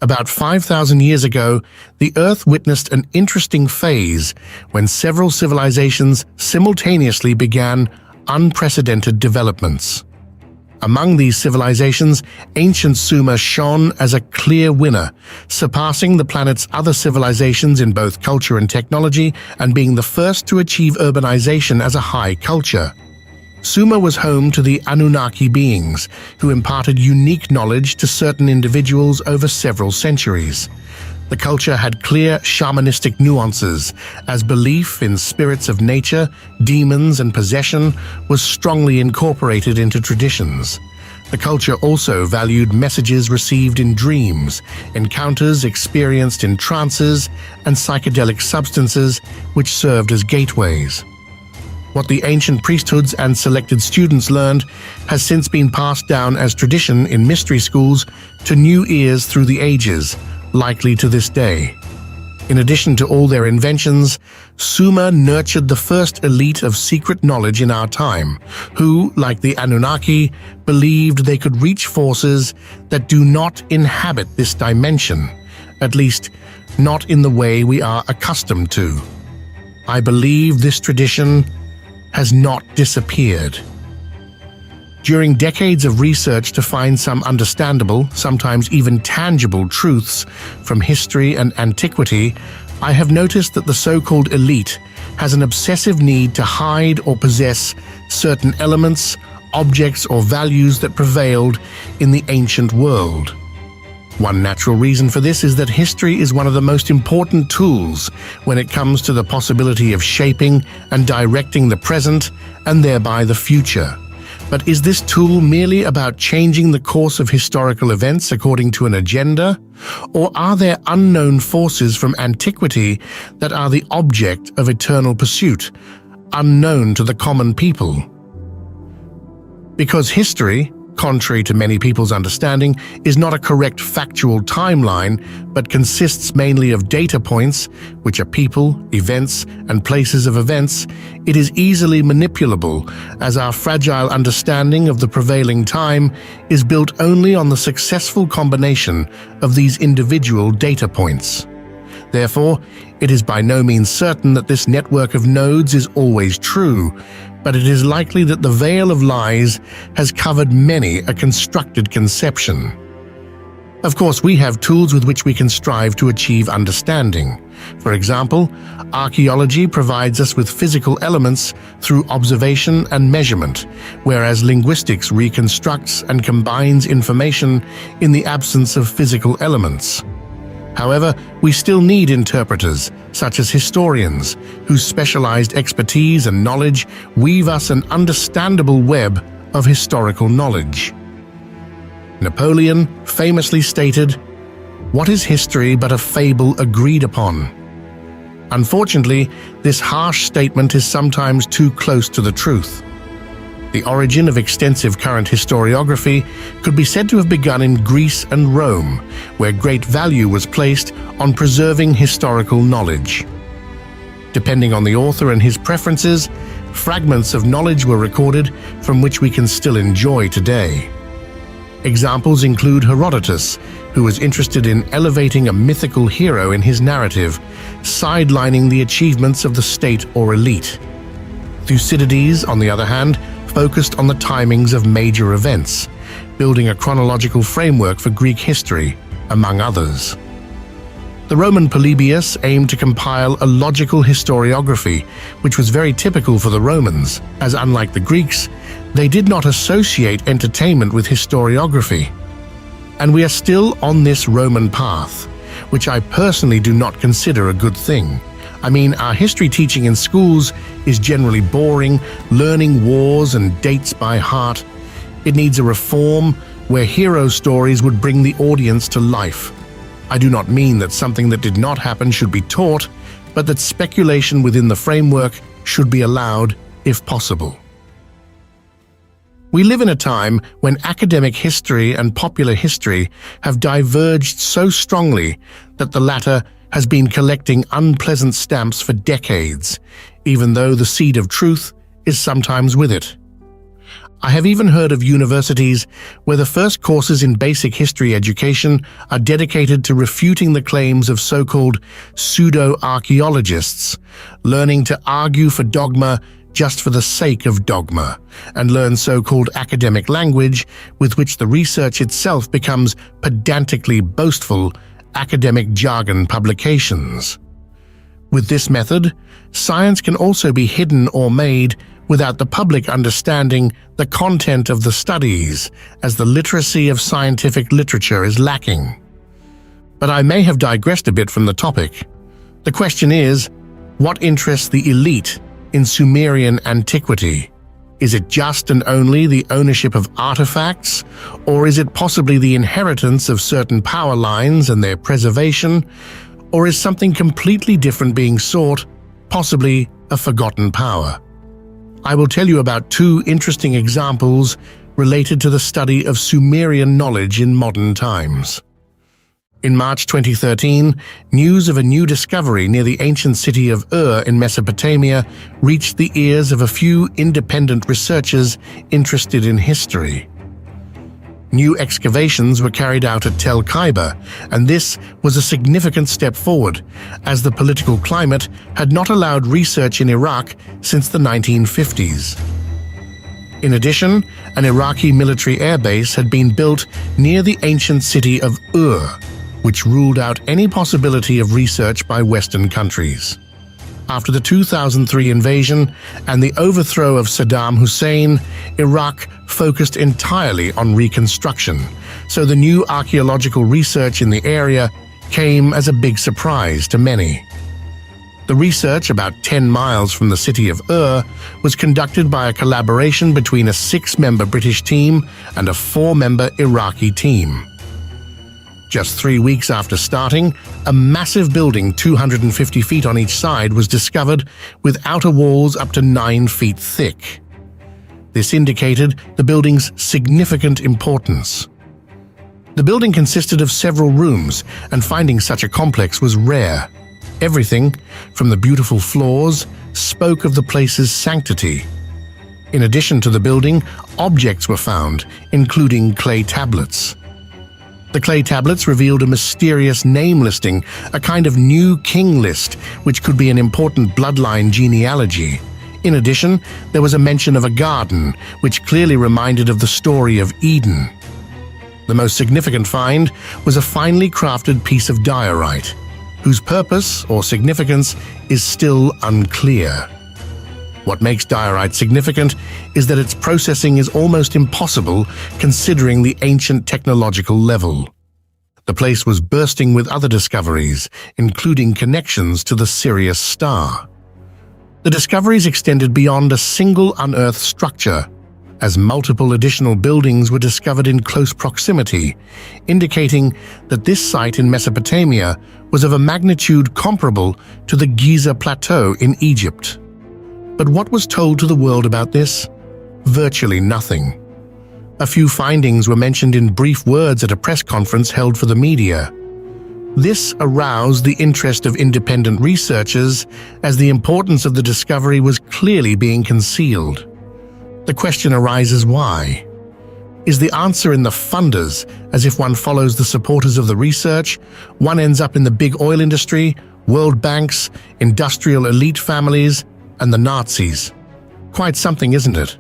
About 5,000 years ago, the Earth witnessed an interesting phase when several civilizations simultaneously began unprecedented developments. Among these civilizations, ancient Sumer shone as a clear winner, surpassing the planet's other civilizations in both culture and technology and being the first to achieve urbanization as a high culture. Sumer was home to the Anunnaki beings, who imparted unique knowledge to certain individuals over several centuries. The culture had clear shamanistic nuances, as belief in spirits of nature, demons, and possession was strongly incorporated into traditions. The culture also valued messages received in dreams, encounters experienced in trances, and psychedelic substances, which served as gateways. What the ancient priesthoods and selected students learned has since been passed down as tradition in mystery schools to new ears through the ages, likely to this day. In addition to all their inventions, Sumer nurtured the first elite of secret knowledge in our time, who, like the Anunnaki, believed they could reach forces that do not inhabit this dimension, at least not in the way we are accustomed to. I believe this tradition has not disappeared. During decades of research to find some understandable, sometimes even tangible truths from history and antiquity, I have noticed that the so-called elite has an obsessive need to hide or possess certain elements, objects, or values that prevailed in the ancient world. One natural reason for this is that history is one of the most important tools when it comes to the possibility of shaping and directing the present and thereby the future. But is this tool merely about changing the course of historical events according to an agenda? Or are there unknown forces from antiquity that are the object of eternal pursuit, unknown to the common people? Because history, contrary to many people's understanding, is not a correct factual timeline, but consists mainly of data points, which are people, events, and places of events, it is easily manipulable, as our fragile understanding of the prevailing time is built only on the successful combination of these individual data points. Therefore, it is by no means certain that this network of nodes is always true, but it is likely that the veil of lies has covered many a constructed conception. Of course, we have tools with which we can strive to achieve understanding. For example, archaeology provides us with physical elements through observation and measurement, whereas linguistics reconstructs and combines information in the absence of physical elements. However, we still need interpreters, such as historians, whose specialized expertise and knowledge weave us an understandable web of historical knowledge. Napoleon famously stated, "What is history but a fable agreed upon?" Unfortunately, this harsh statement is sometimes too close to the truth. The origin of extensive current historiography could be said to have begun in Greece and Rome, where great value was placed on preserving historical knowledge. Depending on the author and his preferences, fragments of knowledge were recorded from which we can still enjoy today. Examples include Herodotus, who was interested in elevating a mythical hero in his narrative, sidelining the achievements of the state or elite. Thucydides, on the other hand, focused on the timings of major events, building a chronological framework for Greek history, among others. The Roman Polybius aimed to compile a logical historiography, which was very typical for the Romans, as unlike the Greeks, they did not associate entertainment with historiography. And we are still on this Roman path, which I personally do not consider a good thing. I mean, our history teaching in schools is generally boring, learning wars and dates by heart. It needs a reform where hero stories would bring the audience to life. I do not mean that something that did not happen should be taught, but that speculation within the framework should be allowed if possible. We live in a time when academic history and popular history have diverged so strongly that the latter has been collecting unpleasant stamps for decades, even though the seed of truth is sometimes with it. I have even heard of universities where the first courses in basic history education are dedicated to refuting the claims of so-called pseudo-archaeologists, learning to argue for dogma just for the sake of dogma, and learn so-called academic language with which the research itself becomes pedantically boastful academic jargon publications. With this method, science can also be hidden or made without the public understanding the content of the studies, as the literacy of scientific literature is lacking. But I may have digressed a bit from the topic. The question is, what interests the elite in Sumerian antiquity? Is it just and only the ownership of artifacts, or is it possibly the inheritance of certain power lines and their preservation, or is something completely different being sought, possibly a forgotten power? I will tell you about two interesting examples related to the study of Sumerian knowledge in modern times. In March 2013, news of a new discovery near the ancient city of Ur in Mesopotamia reached the ears of a few independent researchers interested in history. New excavations were carried out at Tel Khaibar, and this was a significant step forward, as the political climate had not allowed research in Iraq since the 1950s. In addition, an Iraqi military airbase had been built near the ancient city of Ur, which ruled out any possibility of research by Western countries. After the 2003 invasion and the overthrow of Saddam Hussein, Iraq focused entirely on reconstruction, so the new archaeological research in the area came as a big surprise to many. The research, about 10 miles from the city of Ur, was conducted by a collaboration between a 6-member British team and a 4-member Iraqi team. Just 3 weeks after starting, a massive building 250 feet on each side was discovered with outer walls up to 9 feet thick. This indicated the building's significant importance. The building consisted of several rooms, and finding such a complex was rare. Everything, from the beautiful floors, spoke of the place's sanctity. In addition to the building, objects were found, including clay tablets. The clay tablets revealed a mysterious name listing, a kind of new king list, which could be an important bloodline genealogy. In addition, there was a mention of a garden, which clearly reminded of the story of Eden. The most significant find was a finely crafted piece of diorite, whose purpose or significance is still unclear. What makes diorite significant is that its processing is almost impossible considering the ancient technological level. The place was bursting with other discoveries, including connections to the Sirius star. The discoveries extended beyond a single unearthed structure, as multiple additional buildings were discovered in close proximity, indicating that this site in Mesopotamia was of a magnitude comparable to the Giza Plateau in Egypt. But what was told to the world about this? Virtually nothing. A few findings were mentioned in brief words at a press conference held for the media. This aroused the interest of independent researchers, as the importance of the discovery was clearly being concealed. The question arises, why? Is the answer in the funders, as if one follows the supporters of the research, one ends up in the big oil industry, world banks, industrial elite families, and the Nazis? Quite something, isn't it?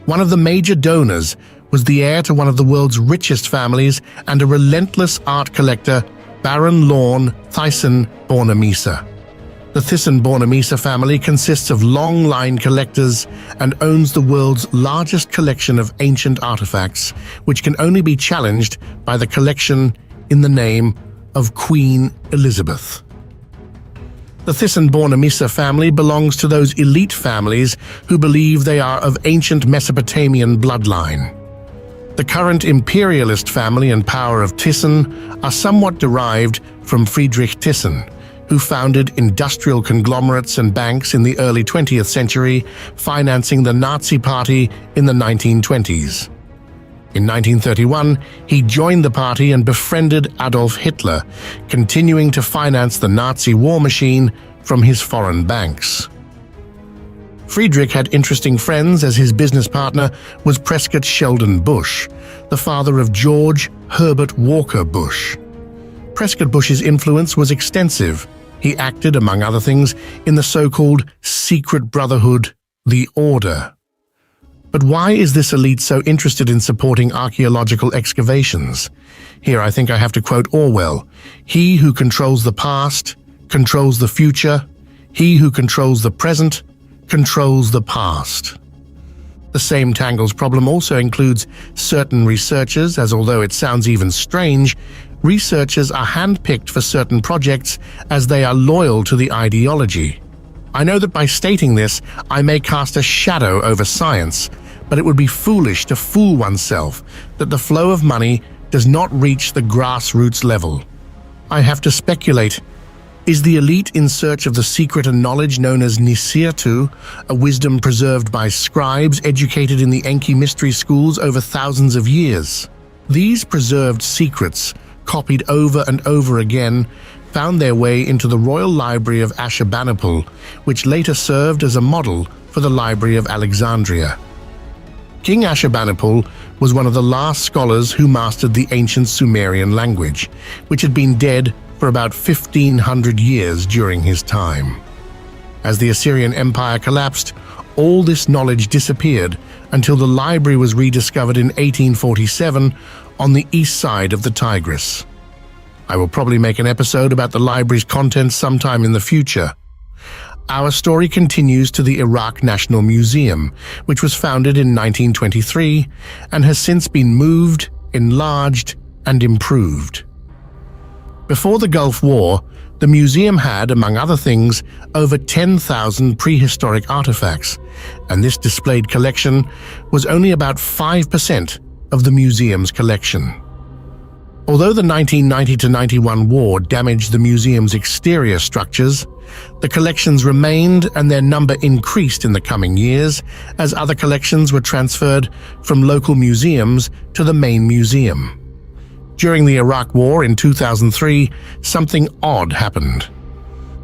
One of the major donors was the heir to one of the world's richest families and a relentless art collector, Baron Lorne Thyssen-Bornemisza. The Thyssen-Bornemisza family consists of long-line collectors and owns the world's largest collection of ancient artifacts, which can only be challenged by the collection in the name of Queen Elizabeth. The Thyssen-Bornemisza family belongs to those elite families who believe they are of ancient Mesopotamian bloodline. The current imperialist family and power of Thyssen are somewhat derived from Friedrich Thyssen, who founded industrial conglomerates and banks in the early 20th century, financing the Nazi Party in the 1920s. In 1931, he joined the party and befriended Adolf Hitler, continuing to finance the Nazi war machine from his foreign banks. Friedrich had interesting friends, as his business partner was Prescott Sheldon Bush, the father of George Herbert Walker Bush. Prescott Bush's influence was extensive. He acted, among other things, in the so-called secret brotherhood, the Order. But why is this elite so interested in supporting archaeological excavations? Here I think I have to quote Orwell: "He who controls the past controls the future. He who controls the present controls the past." The same tangles problem also includes certain researchers, as although it sounds even strange, researchers are handpicked for certain projects as they are loyal to the ideology. I know that by stating this, I may cast a shadow over science, but it would be foolish to fool oneself that the flow of money does not reach the grassroots level. I have to speculate. Is the elite in search of the secret and knowledge known as Nisirtu, a wisdom preserved by scribes educated in the Enki mystery schools over thousands of years? These preserved secrets, copied over and over again, found their way into the Royal Library of Ashurbanipal, which later served as a model for the Library of Alexandria. King Ashurbanipal was one of the last scholars who mastered the ancient Sumerian language, which had been dead for about 1,500 years during his time. As the Assyrian Empire collapsed, all this knowledge disappeared until the library was rediscovered in 1847 on the east side of the Tigris. I will probably make an episode about the library's contents sometime in the future. Our story continues to the Iraq National Museum, which was founded in 1923 and has since been moved, enlarged, and improved. Before the Gulf War, the museum had, among other things, over 10,000 prehistoric artifacts, and this displayed collection was only about 5% of the museum's collection. Although the 1990-91 war damaged the museum's exterior structures, the collections remained and their number increased in the coming years as other collections were transferred from local museums to the main museum. During the Iraq War in 2003, something odd happened.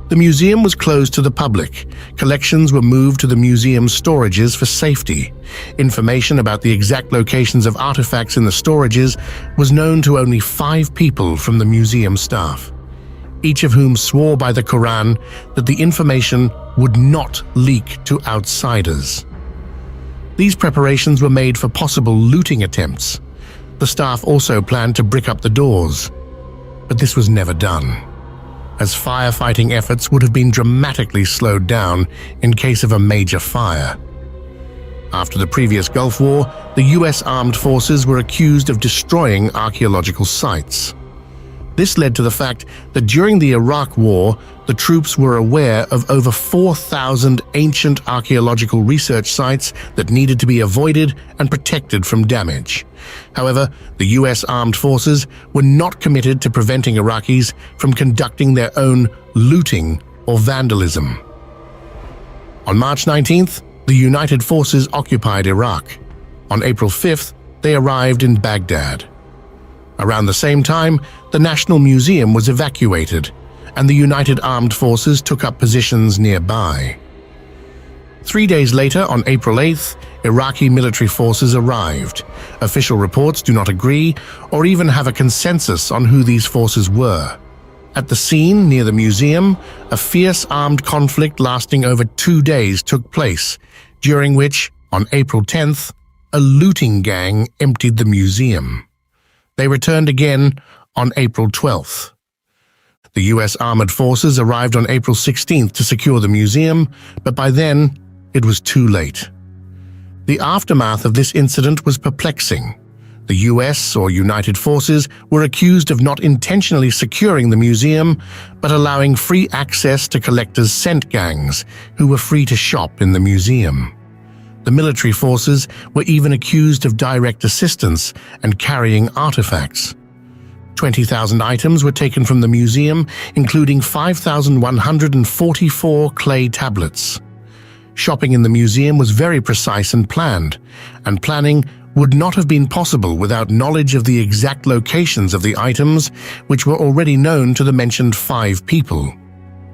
The museum was closed to the public. Collections were moved to the museum's storages for safety. Information about the exact locations of artifacts in the storages was known to only 5 people from the museum staff, each of whom swore by the Quran that the information would not leak to outsiders. These preparations were made for possible looting attempts. The staff also planned to brick up the doors, but this was never done, as firefighting efforts would have been dramatically slowed down in case of a major fire. After the previous Gulf War, the US armed forces were accused of destroying archaeological sites. This led to the fact that during the Iraq War, the troops were aware of over 4,000 ancient archaeological research sites that needed to be avoided and protected from damage. However, the US armed forces were not committed to preventing Iraqis from conducting their own looting or vandalism. On March 19th, the United Forces occupied Iraq. On April 5th, they arrived in Baghdad. Around the same time, the National Museum was evacuated, and the United Armed Forces took up positions nearby. 3 days later, on April 8th, Iraqi military forces arrived. Official reports do not agree or even have a consensus on who these forces were. At the scene near the museum, a fierce armed conflict lasting over 2 days took place, during which, on April 10th, a looting gang emptied the museum. They returned again on April 12th. The US Armored Forces arrived on April 16th to secure the museum, but by then, it was too late. The aftermath of this incident was perplexing. The US, or United Forces, were accused of not intentionally securing the museum, but allowing free access to collectors' scent gangs, who were free to shop in the museum. The military forces were even accused of direct assistance and carrying artifacts. 20,000 items were taken from the museum, including 5,144 clay tablets. Shopping in the museum was very precise and planned, and planning would not have been possible without knowledge of the exact locations of the items, which were already known to the mentioned 5 people.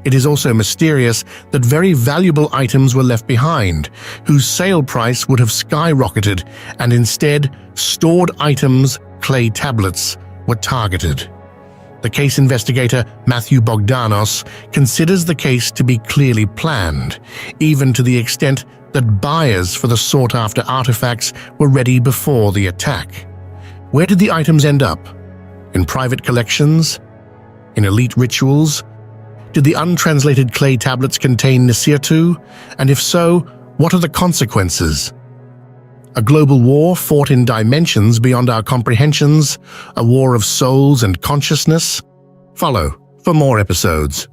It is also mysterious that very valuable items were left behind, whose sale price would have skyrocketed, and instead, stored items, clay tablets, were targeted. The case investigator Matthew Bogdanos considers the case to be clearly planned, even to the extent that buyers for the sought-after artifacts were ready before the attack. Where did the items end up? In private collections? In elite rituals? Did the untranslated clay tablets contain Nisirtu? And if so, what are the consequences? A global war fought in dimensions beyond our comprehensions? A war of souls and consciousness? Follow for more episodes.